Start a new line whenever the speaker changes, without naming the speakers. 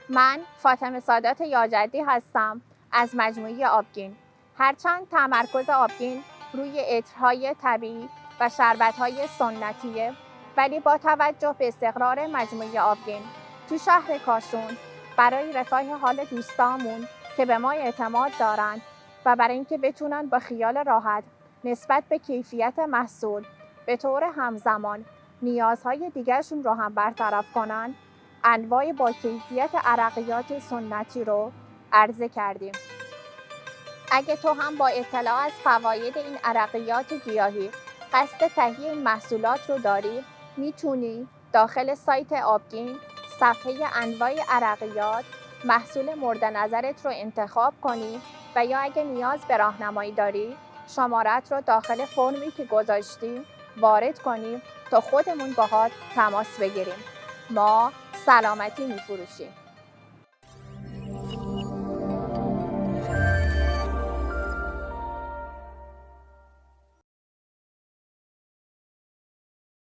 من فاطمه سادات یاجدی هستم از مجموعه آبگین. هرچند تمرکز آبگین روی عطرهای طبیعی و شربت‌های سنتیه، ولی با توجه به استقرار مجموعه آبگین تو شهر کاشون، برای رفاه حال دوستامون که به ما اعتماد دارن و برای اینکه بتونن با خیال راحت نسبت به کیفیت محصول به طور همزمان نیازهای دیگرشون رو هم برطرف کنن، انواع با کیفیت عرقیات سنتی رو عرضه کردیم. اگه تو هم با اطلاع از فواید این عرقیات گیاهی قصد تهیه این محصولات رو داری، میتونی داخل سایت آبگین صفحه انواع عرقیات محصول مورد نظرت رو انتخاب کنی و یا اگه نیاز به راهنمایی داری، شمارت رو داخل فرمی که گذاشتی وارد کنی تا خودمون باهات تماس بگیریم. ما سلامتی میفروشیم.